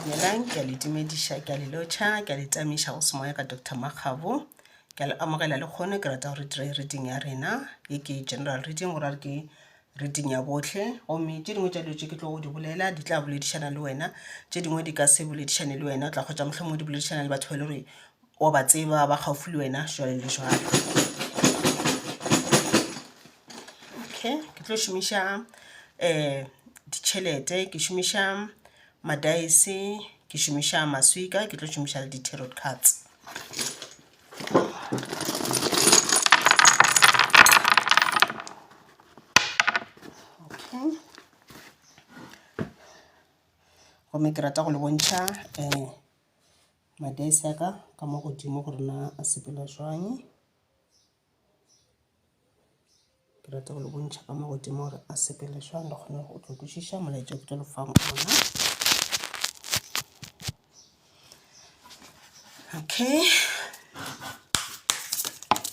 Dumelang, ke a le dumedisha, ke a le lotjha, ke a le tamisha go semoya ka Dr. Makgabo. Ke a le amogela le kgone ke rata gore dire reading ya rena ye ke general reading gore re ke reading ya botlhe gomme tše dingwe tša dilo tše ke tlo go di bolela di tla boledišana le wena, tše dingwe di ka se boledišane le wena, o tla kgotša mohlomongwe di boledišana le batho ba le gore wa ba tseba ba gaufi le wena jwale le jwalo. Okay, ke tlo šomiša ditšhelete, ke šomiša madaese, ke šomiša maswika, ke tlo šomiša le di-tarot cards. Okay, gomme ke rata go le bontšha madaese a ka mo godimo gore na a sepela jwang. Ke rata go le bontšha ka mo godimo gore a sepela jwang le kgone go tlo kwešiša molaetša ke tlo le fang ona. Okay,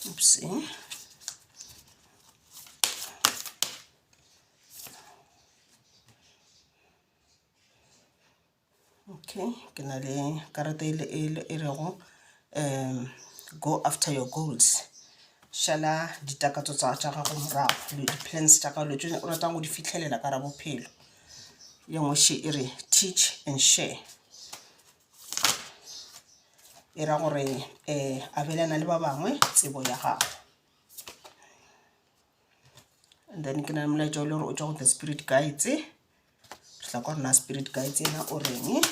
oopsie. Okay, ke na le karata e rego go after your goals. Šala ditakatso tsa gago morago le di-plans tša gago le o ratang go di fitlhelela ka ra bophelo. Ye nngwe še e re teach and share, e ra gore abelana le ba bangwe tsebo ya gago. And then ke na le molaetša o le gore o tšwa go the spirit guides, re tla kwa rena spirit guides ena o reng.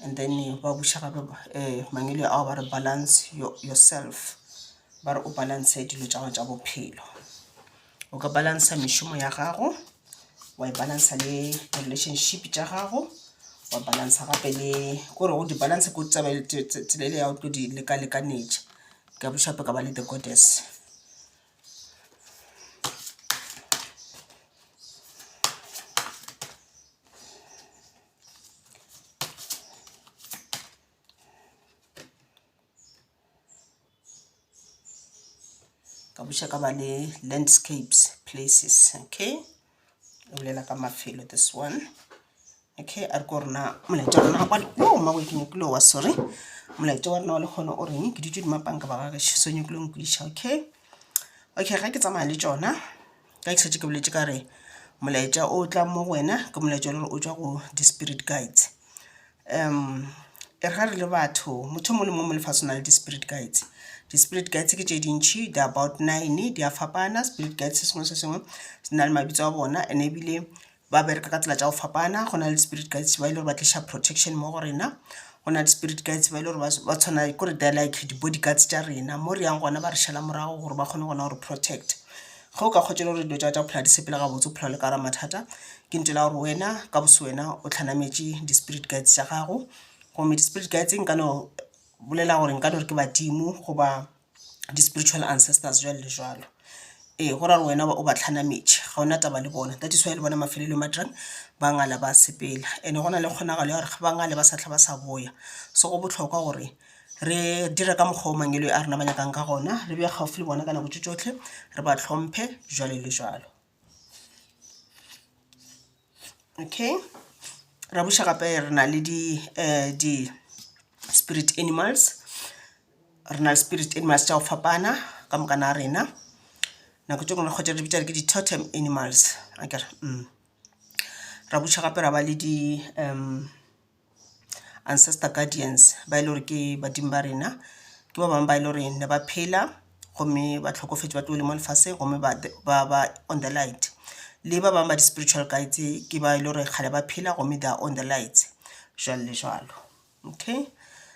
And then ba buša gape mangelo ao ba re balance yourself, ba re o balance dilo tša gago tša bophelo. O ka balansa mešomo ya gago, wa e balansa le relationship tša gago, wa balansa gape le gore go di balance ko tsela ile ya o tlo di leka-lekanetša. Ka buša gape ka ba le the goddess. Ka buša ka ba le landscapes, places. Okay, o bolela ka mafelo this one. Okay, a re ko rena molaetša wa rena mawe ke nyekile wa sorry, molaetša wa rena wa le kgone o reng ke ditšo di mapang ka baga ke so nyekile nkwiša. Okay, ga ke tsamaya le tšona ka ke šetše ke boletše ka re molaetša o tla mo wena ke molaetša le gore o tšwa go di-spirit guides. E re ga re le batho motho mo le mo lefatshe o na le di-spirit guides. Di-spirit guides ke tše dintšhi, di about 9, di a fapana. Spirit guides se sengwe se na le mabitso a bona and ebile ba bereka ka tsela tša go fapana. Go na le spirit guides ba ile gore ba tliša protection mo go rena, go na le spirit guides ba ile gore ba tshwana kore they like di-body guards tša rena mo re yang gona ba re šala morago gore ba kgone gona gore protect. Ge o ka kgotšela gore dilo tša tša bophela di sepela gabotse o phela le ka ra mathata, ke ntela gore wena ka bose wena o tlhanametše di-spirit guides tša gago. Gomme di-spirit guides nka no bolela gore nka no re ke badimo goba di-spiritual ancestors jwale le jwalo. Go ra re wena o ba tlhanametše ga ona taba le bona, that is why le bona mafelelo madrang ba ngala ba sepela and go na le kgonagalo ya gore ba ngale ba sa tla ba sa boya. So go botlhokwa gore re dire ka mokgwa o mangelo a rena ba nyakang ka gona, re be gaufi le bona ka nako tše tšotlhe, re ba tlhomphe jwale le jwalo. Okay, ra buša gape re na le di-spirit animals, re na le spirit animals tša go fapana ka moka na rena. Nako tše ngwe kgotša re bitša ke di-totem animals. Akere ra buša gape ra ba le di-ancestor guardians ba ile gore ke badimo ba rena, ke ba bangwe ba ile gore ne ba phela gomme ba tlhokofetše ba tlo le mo lefaseng gomme ba on the light. Le ba bangwe ba di-spiritual guides ke ba ile gore kgale ba phela gomme they are on the light jwale le jwalo. Okay,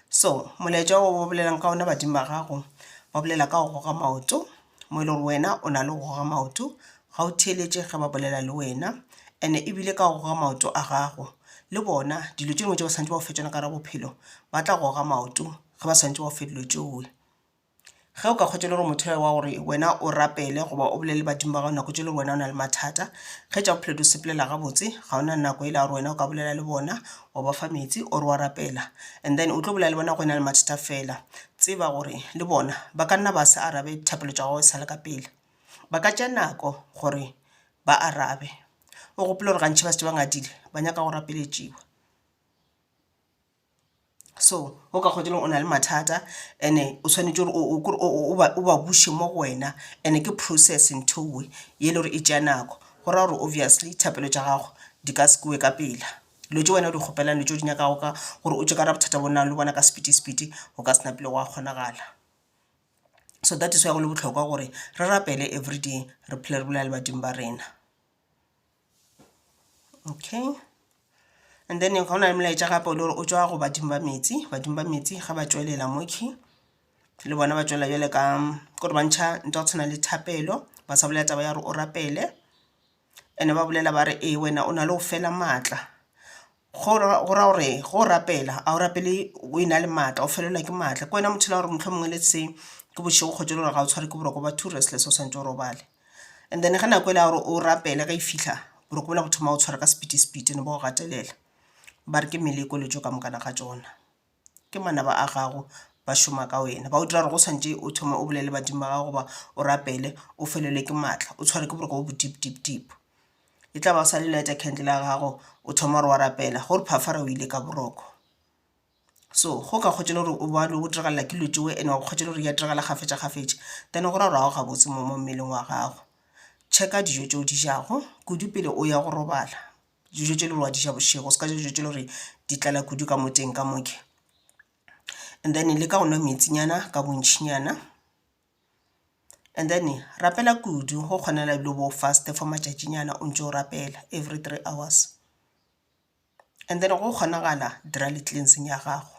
so molaetša o ba bolelang ka ona badimo ba gago ba bolela ka go goga maoto mo e le gore wena o na le go goga maoto ga o theeletše ge ba bolela le wena, and ebile ka go goga maoto a gago le bona dilo tše dingwe tše ba swantše ba go fetšana ka ra bophelo ba tla goga maoto ge ba swantše ba go fe dilo tšeo. Ge o ka kgotšela gore motho wa gore wena o rapele goba o bolele badimo ba gago nako tše le gore wena o na le mathata, ge tša bophelo di sepelela gabotse ga ona nako e le gore wena o ka bolela le bona wa ba fa metsi or wa rapela and then o tlo bolela le bona go ena le mathata fela. Tseba gore le bona ba ka nna ba se arabe thapelo tša gago e sa le ka pele, ba ka tša nako gore ba arabe. o gopola gore gantši ba se ba ngadile ba nyaka go rapeletšiwa. So o ka kgotse o na le mathata ene o tshwanetse gore o ba bushe mo go wena, ene ke process nthowe ye le gore e tšea nako go raya gore obviously thapelo tša gago di ka sekowe ka pela. Dilo tše wena o di kgopelang dilo tše o di nyakago ka gore o tše ka ra bothata bo nang le bona ka speedy go ka sena pele go a kgonagala. So that is why go le bohlokwa gore re rapele everyday re phele re bolela le badimo ba rena. Okay, and then ga o na le molaetša gape o le gore o tšwa go badimo ba metsi ga ba tšwelela moki le bona ba tšwela jale ka gore ba ntšha ntho go tshwana le thapelo, ba sa bolela taba ya gore o rapele, ene ba bolela ba re ee wena o na le go fela maatla. Go ra gore go rapela a o rapele o ina le maatla o felelwa ke maatla ke wena motho la gore motlho mongwe le tse ke bošego kgotse le gore ga o tshware ke boroko ba too restless o santse o robale. And then ga nako e la gore o rapele ga e fitlha boroko bola bo thoma o tshwara ka speedy ne bo go gatelela ba re ke meleko le tšo ka mokana ga tsona, ke manaba a gago ba šoma ka wena ba o dira gore go santse o thome o bolele badimo ba gago ba o rapele o felelwe ke maatla o tshware ke boroko bo deep. E tla ba o sa le lighta candle ya gago o thoma gore wa rapela gore phafara o ile ka boroko. So go ka kgotse le gore o ba le go diragalela ke lotsewe ene wa kgotse le gore ya diragala gafetša then go ra gore ga o gabotse mo mmeleng wa gago. Checka dijo tše o di jago kudu pele o ya go robala, dijo tše le gore wa di ja bošego o se ka dijo tše le gore di tlala kudu ka moteng ka moke. And then le ka go nwa metsinyana ka bontšhinyana, and then rapela kudu go kgonela le bo fast for matšatšinyana o ntse o rapela every 3 hours. And then go kgonagala dira le cleansing ya gago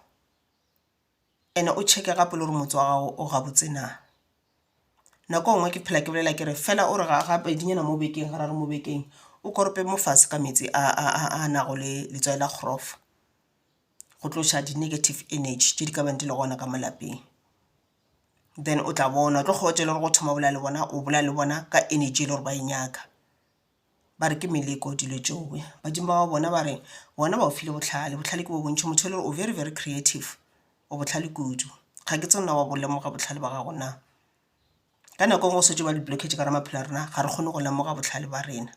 ene o checke gape le gore motse wa gago o gabotse na. Nako nngwe ke phela ke bolela ke re fela o re gape dinyana mo bekeng ga ra re mo bekeng o korope mo fase ka metsi a nago le letswai la kgorofa go tloša di-negative energy tše di ka bang di le gona ka malapeng. Then o tla bona o tlo kgotse le gore go thoma bola le bona o bola le bona ka energy le gore ba e nyaka ba re ke meleko dilo tšowe. Badimo ba bona ba re bona ba o file bohlale ke bo bontšhi motho le gore o very creative o bohlale kudu ga ke tsena wa bo lemoga bohlale ba gago na. Ka nako go setse ba di-blockage ka ra maphelo a rena ga re kgone go lemoga bohlale ba rena,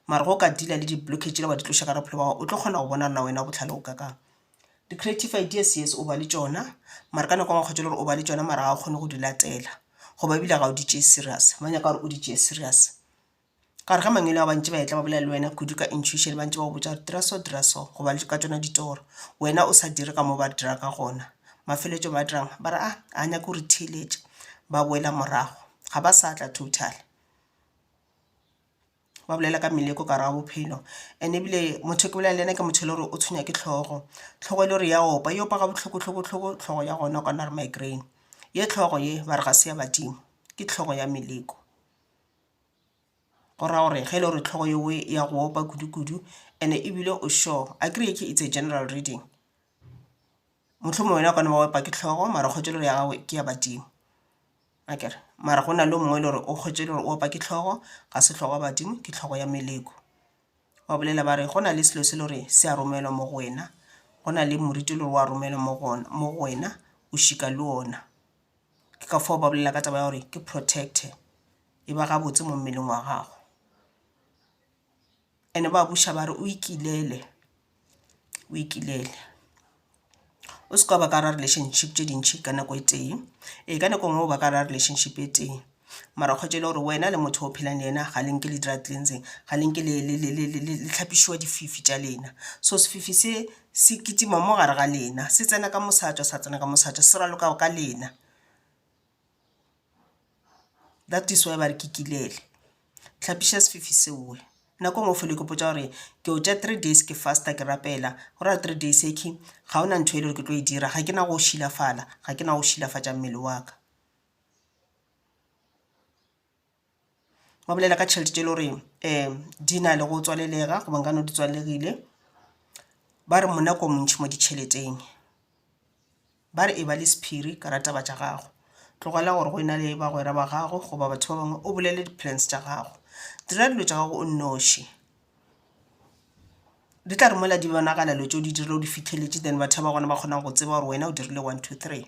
mara go ka dila le di-blockage le ba di tloša ka ra bophelo ba gago o tlo kgona go bona rena wena bohlale o kakang. Di-creative ideas yes o ba le tšona mara ka nako ngwe kgotse le gore o ba le tšona mara ga o kgone go di latela go ba ebile ga o di tšee serious ba nyaka gore o di tšee serious. Ka re ga mangwele a bantši ba etla ba bolela le wena kudu ka intuition bantši ba go botsa gore dira so go ba le ka tšona ditoro wena o sa dire ka mo ba dira ka gona. Mafeletšo ba dirang ba re a nyaka gore theeletša ba boela morago ga ba sa tla total ba bolela ka meleko ka ra bophelo. And ebile motho ke bolela le ena ke motho le gore o tshwenya ke tlhogo e le gore ya opa e opa ga bohloko tlhogo ya gona ka na re migraine ye tlhogo ye ba re ga se ya badimo ke tlhogo ya meleko go ra gore ge e le gore tlhogo yeo ya go opa kudu and ebile o sure a kry ke it's a general reading motlho mo wena o kana ba opa ke tlhogo mara kgotse le gore ya gago ke ya badimo akere mara go na le mongwe le gore o kgotse le gore o opa ke tlhogo ga se tlhogo ya badimo ke tlhogo ya meleko. Ba bolela ba re go na le selo se le gore se a romelwa mo go wena go na le moriti le gore wa romelwa mo go wena o šika le ona ke ka fao ba bolela ka taba ya gore ke protecte e ba gabotse mo mmeleng wa gago. Ene ba buša ba re o ikilele o se ka ba ka ra relationship tše dintšhi ka nako e tee ka nako ngwe o ba ka ra relationship e tee mara kgotse le gore wena le motho o phelang le ena ga lenke le dira cleansing ga lenke le tlhapišiwa dififi tša lena so sefifi se kitima mo gare ga lena se tsena ka mosatšwa sa tsena ka mosatšwa se raloka ka lena. That is why ba re ke kilele tlhapiša sefifi seowe nako ngwe o fele ke potsa gore ke o tša 3 days ke fasta ke rapela go ra 3 days eke ga o na ntho e le gore ke tlo e dira ga ke na go šilafala ga ke na go šilafatša mmele wa ka. Ba bolela ka tšhelete tše le gore di na le go tswalelega go bankano di tswalegile ba re monako montšhi mo ditšheleteng ba re e ba le sephiri ka rataba tša gago tlogela gore go ena le bagwera ba gago goba batho ba bangwe o bolele di-plans tša gago dira dilo tša gago o nnoši di tla re mola di bonagala dilo tšeo di dirile o di fitlheletše then batho ba gona ba kgonang go tseba gore wena o dirile 1 2 3.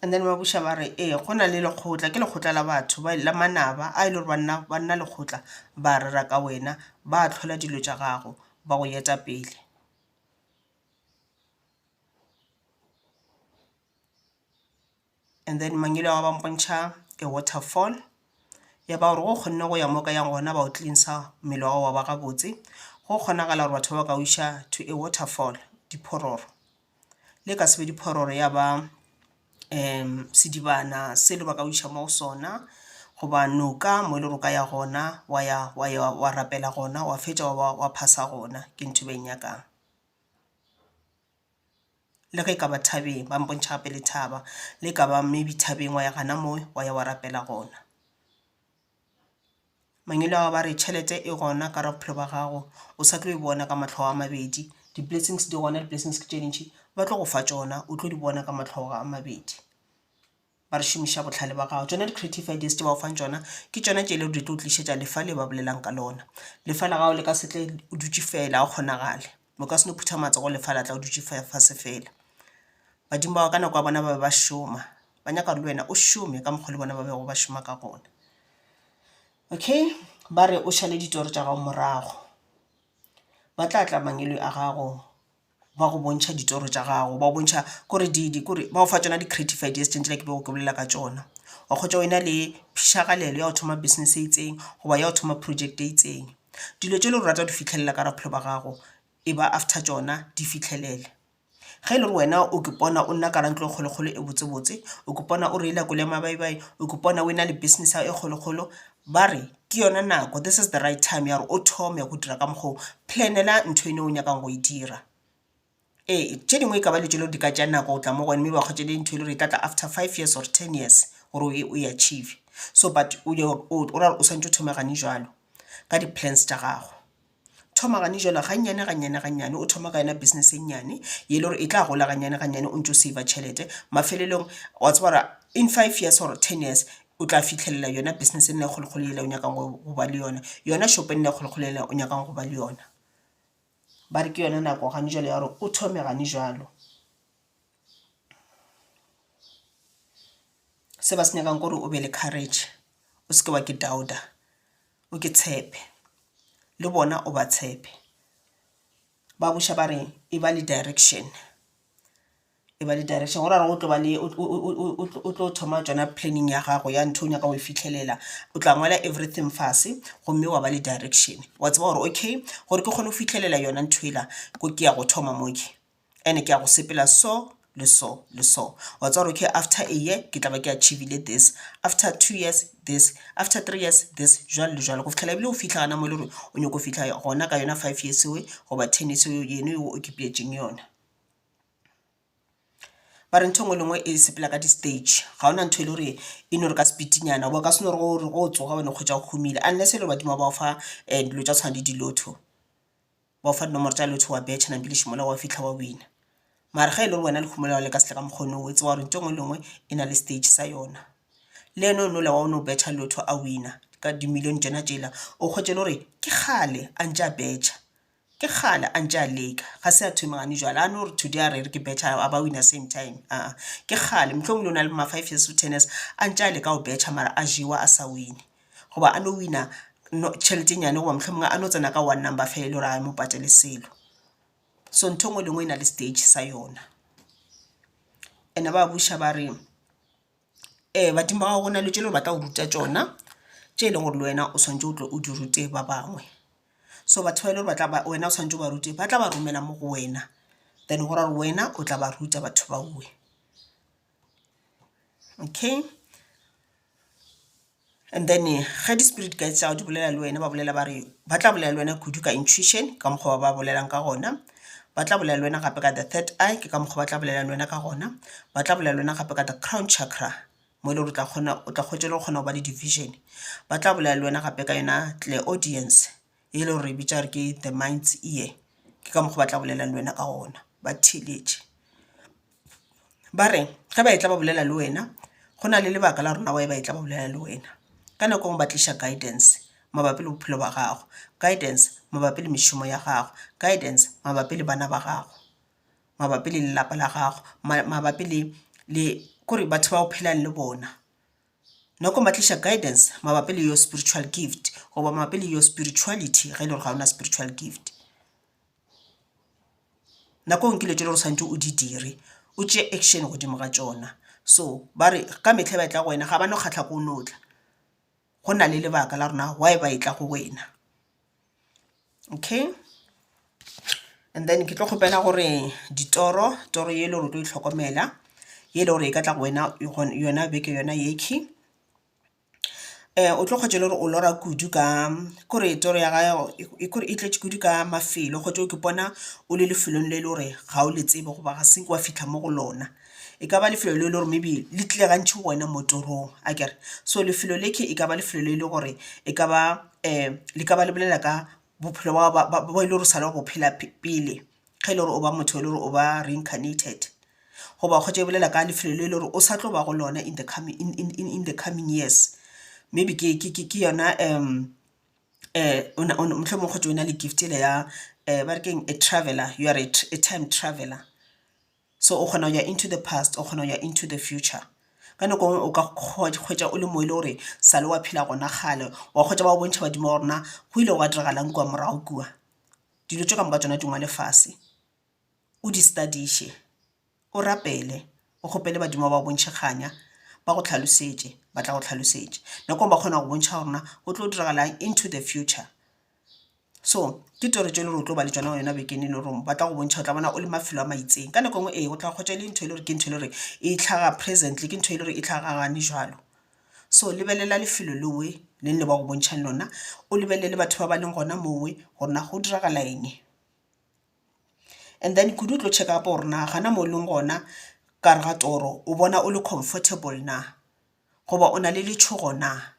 and then mabuša ba re go na le lekgotla ke lekgotla la batho la manaba a ile gore ba nna lekgotla ba rera ka wena ba tlhola dilo tša gago ba go eta pele. And then mangelo a ba mpontšha a waterfall ya ba gore go kgonne go ya mo ka yang gona ba o cleansa mmele wa gago wa ba gabotse go kgonagala gore batho ba ka o iša to a waterfall diphororo le ka sebe diphororo ya ba sedibana se le ba ka o iša mo go sona goba noka mo le roka ya gona wa rapela gona wa fetša wa phasa gona ke ntho ba inyakang. Le ge ka ba thabeng ba mpontšha gape le thaba le ka ba maybe thabeng wa ya gana mo wa ya wa rapela gona. Mangelo a ba re tšhelete e gona ka ra bophelo ba gago o sa tlo e bona ka matlho a mabedi di-blessings di gona di-blessings ke tše dintšhi ba tlo go fa tšona o tlo di bona ka matlho a mabedi ba re šomiša botlhale ba gago tšona di-creative ideas tše ba o fang tšona ke tšona tše e le di tlo tlišetša lefa le ba bolelang ka lona lefa la gago le ka setle o dutše fela o kgonagale mo ka se no phutha matsogo lefa la tla o dutše fase fela. Badimo ba ka nako ya bona ba be ba šoma ba nyaka gore le wena o šome ka mokgwa le bona ba bego ba šoma ka gona. Okay, ba re o šale ditoro tša gago morago ba tla tla mangelo a gago ba go bontšha ditoro tša gago ba go bontšha kore ba go fa tšona di-creative ideas tšentši like bego ke bolela ka tšona wa kgotša wena le phišagalelo ya go thoma business e itseng goba ya go thoma project e itseng dilo tše le gore rata di fitlhelela ka raphelo ba gago e ba after tšona di fitlhelele. Ge e le gore wena o kepona o nna karantlo kgolokgolo e botsebotse o kepona o reila kole mabaibai o kepona o ena le business ya e kgolokgolo ba re ke yona nako this is the right time ya gore o thome go dira ka mokgwa planela ntho ene o nyakang go e dira. Tše dingwe e ka ba le tšelo di ka tša nako o tla mo gone mme ba kgwetše le ntho e le gore e tlatla after 5 years or 10 years gore o e achieve so but o ra o swantse o thomagane jalo ka di-plans tša gago thomagane jalo gannyane o thoma ka yona business e nnyane ye le gore e tla gola gannyane o ntse o save tšhelete mafelelong wa tseba gore in 5 years or 10 years o tla fitlhelela yona business e nna e kgolokgolo ele o nyakang go ba le yona shop e nna e kgolokgolo ele o nyakang go ba le yona ba re ke yona nako gane jalo ya gore o thome gane jalo. Se ba se nyakang kore o be le courage o seke wa ke dauda o ke tshepe le bona o ba tshepe ba buša ba re e ba le direction gore ra go tlo ba le o tlo thoma tšona planning ya gago ya ntho o nyaka go e fitlhelela o tla ngwala everything fase gomme wa ba le direction wa tseba gore okay gore ke kgone go fitlhelela yona ntho ela ko ke ya go thoma moke ene ke ya go sepela so le so wa tseba gore okay after a year ke tla ba ke achievile this after 2 years this after 3 years this jalo le jalo go fitlhela ebile o fitlha gana mo e le gore o nyako fitlha gona ka yona 5 years we goba 10 years yeno o occupetšeng yona. Ba re ntho ngwe lengwe e sepela ka di-stage ga ona ntho e le gore e no re ka speedinyana ba ka se no re go tsoga bane kgwetša go humile unless e le badimo ba o fa dilo tša tshwana le dilotho ba o fa dinomoro tša lotho wa betšha nampile šimola wa fitlha wa wina mare ga e le gore wena le humela le ka setle ka mokgono o tseba gore ntho ngwe lengwe e na le stage sa yona le ene o nola wa o no betšha lotho a wina ka dimilion tšena tšela o kgwetše le gore ke kgale a ntše a betšha ke kgale a ntše a leka ga se a thomagane jalo a no gore today a rere ke betšha a ba wina same time ke kgale mohlomong le o na le ma 5 years to 10 years a ntše a leka go betšha mara a jewa a sa wine goba a no wina tšhelete nyane goba mohlomong a no tsena ka one number fela le gore a mo patele selo so ntho ngwe lengwe e na le stage sa yona. Ene ba buša ba re badimo ba go na le tše le gore ba tla go ruta tšona tše e leng gore le wena o swantse o tlo o di rute ba bangwe so batho ba ile gore wena o swantse ba rute ba tla ba romela mo go wena then go ra gore wena o tla ba ruta batho ba uwe. Okay, and then ga di-spirit guides tša go di bolela le wena ba bolela ba re ba tla bolela le wena kudu ka intuition ka mokgwa ba bolelang ka gona ba tla bolela le wena gape ka the third eye ke ka mokgwa ba tla bolela le wena ka gona ba tla bolela le wena gape ka the crown chakra mo ile gore o tla kgwetše le go kgona go ba le division ba tla bolela le wena gape ka yona clairaudience e le gore e bitša re ke the mind's ear ke ka mokgwa ba tla bolela le wena ka gona ba theletše ba re ge ba e tla ba bolela le wena go na le lebaka la rona wa e ba e tla ba bolela le wena ka nako ngwe ba tliša guidance mabapi le bophelo ba gago guidance mabapi le mešomo ya gago guidance mabapi le bana ba gago mabapi le lelapa la gago mabapi le kore batho ba o phelang le bona nako matlisha guidance mabapi le your spiritual gift goba mabapi le your spirituality ga ile gore ga ona spiritual gift nako nkile tšelo re santse o di dire o tše action godimo ga tšona so ba re ka metlhe ba etla go wena ga ba no kgatla ko notla go na le lebaka la rona why ba etla go wena okay and then ke tlo kgopela gore toro ye le gore tlo itlhokomela ye le gore e ka tla go wena yona beke yona yeki o tlo kgotse le gore o lora kudu ka kore toro ya gago kore e tletse kudu ka mafelo kgotse ke bona o le lefelong le le gore ga o le tsebe goba ga se wa fitlha mo go lona e ka ba lefelo le le gore maybe le tlile gantši wena mo torong a kere so lefelo le ke e ka ba lefelo le le gore e ka ba le ka ba le bolela ka bophelo ba ile gore sa le go phela pele ga ile gore o ba motho le gore o ba reincarnated goba kgotse e bolela ka lefelo le le gore o sa tlo ba go lona in the coming years maybe ke yona mohlomong kgotse o na le gift ile ya ba re keng a traveler you are a time traveler so o kgona ya into the past o kgona ya into the future ka nako o ka kgwetša o le mo ile gore sa le wa phela gona gale wa kgwetša ba bontšha badimo wa rona go ile ga diragalang kua morago kua dilo tše ka moka tsona dingwa lefase o di studiše o rapele o kgopele badimo ba bontšheganya ba go tlhalosetše ba tla go tlhalosetše nako ba kgona go bontšha gorena go tlo diragalang into the future so ke toro tše le gore o tlo ba le tsona yona bekene le gore ba tla go bontšha o tla bona o le mafelo a maitseng ka nako nngwe o tla kgwetša le ntho e le gore ke ntho e le gore e tlhaga presently ke ntho e le gore e tlhagagane jalo so lebelela lefelo lewe le le ba go bontšhang lona o lebelele batho ba ba leng gona mowe gorena go diragala eng and then kudu o tlo check up gorena gana mo leng gona ka re ga toro o bona o le comfortable na goba o na le letšhogo na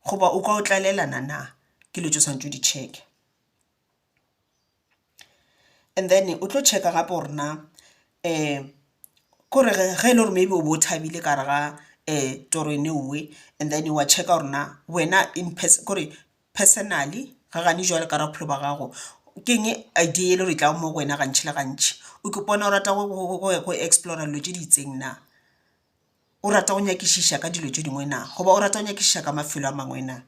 goba o ka o tlalelana na ke le tšo santse di check and then o tlo checka gape gorena kore ge le gore maybe o bo thabile ka re ga toro ene uwe and then wa checka gorena wena kore personally ga gane jwale ka ra bophelo ba gago keng idea le gore tla mo wena gantši le gantši o ke bona o rata go explora dilo tše di itseng na o rata go nyakišiša ka dilo tše dingwe na goba o rata go nyakišiša ka mafelo a mangwe na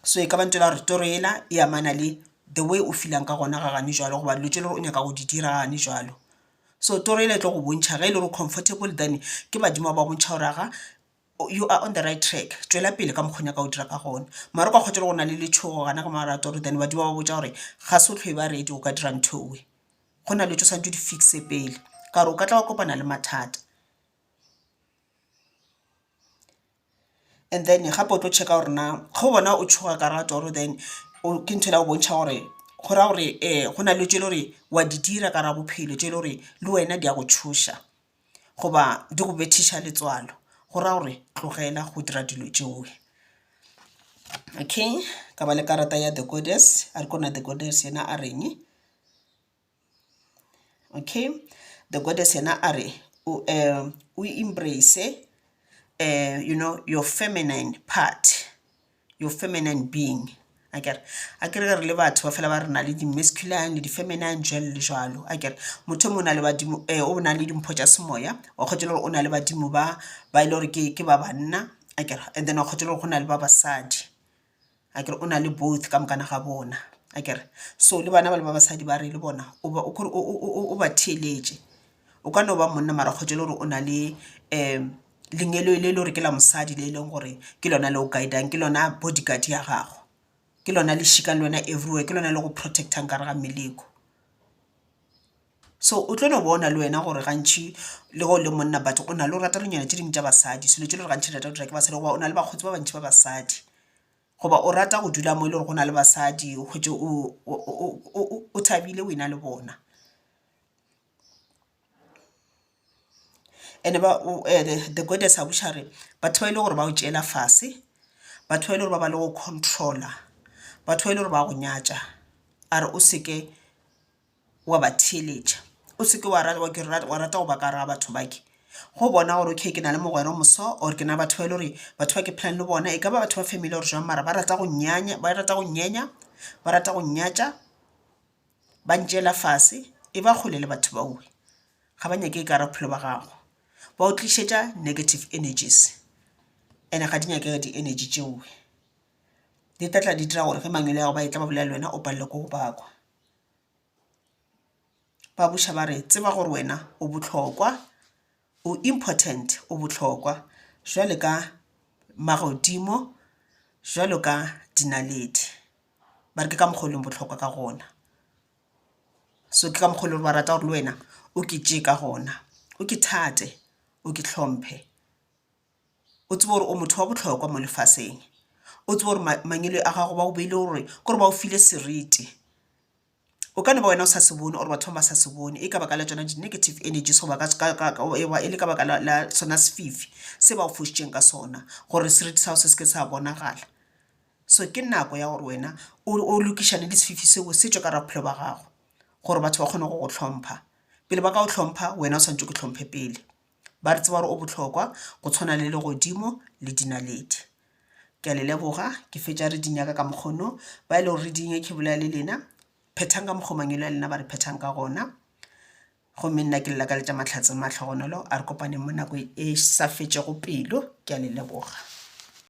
so e ka ba ntho la gore toro ela e amana le the way o feelang ka gona ga gane jalo goba dilo tše le gore o nyaka go di dira gane jalo so toro ela e tlo go bontšha ga e le gore comfortable then ke badimo ba bontšha gore aga you are on the right track tšwela pele ka mokgonya ka o dira ka gona mara ka kgotse le go na le letšhogo gana ka mara toro then badimo ba botša gore ga se o tlhwe ba ready o ka dira nthowe go na le tšo santse di fixe pele ka gore o ka tla wa kopana le mathata and then gape o tlo checka gore na go bona o tshoga ka ra toro then ke ntho la go bontšha gore go ra gore go na le tše le gore wa di dira ka ra bophelo tše le gore le wena di a go tshoša goba di go bethiša letswalo go ra gore tlogela go dira dilo tšeowe okay ka ba le karata ya the goddess a re kona the goddess yena a reng okay the goddess yena a re o embrace you know your feminine part your feminine being a kere re le batho ba fela ba re na le di-masculine le di-feminine jalo le jalo a kere motho mo na le badimo o na le dimpho tša semoya wa kgotse le gore o na le badimo ba ile gore ke ba banna a kere and then wa kgotse le gore go na le ba basadi a kere o na le both ka mokana ga bona a kere so le bana ba le ba basadi ba re le bona o ba theeletše o ka no ba monna mara kgotse le gore o na le lengelo le le gore ke la mosadi le leng gore ke lona le o guidang ke lona bodyguard ya gago ke lona le shikang lona everywhere ke lona le go protectang ka re ga meleko so o tlo no bona le wena gore gantši le go le monna batho o na le o rata lenyana tše dingwe tša basadi selo tše le gore gantši rata go dira ke basadi goba o na le bakgotsi ba bantši ba basadi goba o rata go dula mo e le gore go na le basadi o kgwetse o thabile o ena le bona and the goddess a bušare batho ba ile gore ba o tšeela fase batho ba ile gore ba le go controla batho ba ile gore ba go nyatša a re o seke wa ba theeletša o seke wa rata go ba ka ra batho bake go bona gore okay ke na le mogwera moso or ke na batho ba ile gore batho ba ke plan le bona e ka ba batho ba family gore jwang mara ba rata go nyenya ba rata go nyatša ba ntšeela fase e ba kgole le batho ba uwe ga ba nyake ka bophelo ba gago ba o tlišetša negative energies ene ga di nyakega di-energy tšeo di tlatla di dira gore ge mangwele ya go ba e tla ba bolela wena o palelwe ko go bakwa ba buša ba re tseba gore wena o bohlokwa o important o bohlokwa jwale ka magodimo jwalo ka dinaledi ba re ke ka mokgolong bohlokwa ka gona so ke ka mokgolong ba rata gore le wena o ke tšee ka gona o ke thate o ke hlomphe o tsebe gore o motho wa bohlokwa mo lefaseng o tsebe gore mangwele a gago ba o beile gore kore ba o file seriti o ka ne ba wena o sa se bone gore batho ba sa se bone e ka baka la tsona di-negative energies goba e le ka baka la sona sefifi se ba o fošitšeng ka sona gore seriti sa go se se ke sa bonagala so ke nako ya gore wena o lokišane le sefifi seo se tšwe ka bophelo ba gago gore batho ba kgone go go hlompha pele ba ka o hlompha wena o swantse ke hlomphe pele ba re tseba gore o bohlokwa go tshwana le legodimo le dinaledi ke a le leboga ke fetša re dinyaka ka mokgono ba ile gore re dinye ke bolela le lena phethang ka mokgo mangwelo a lena ba re phethang ka gona gomme nna ke lela ka letša matlhatse matlhogonolo a re kopaneng mo nako e sa fetšego pelo ke a le leboga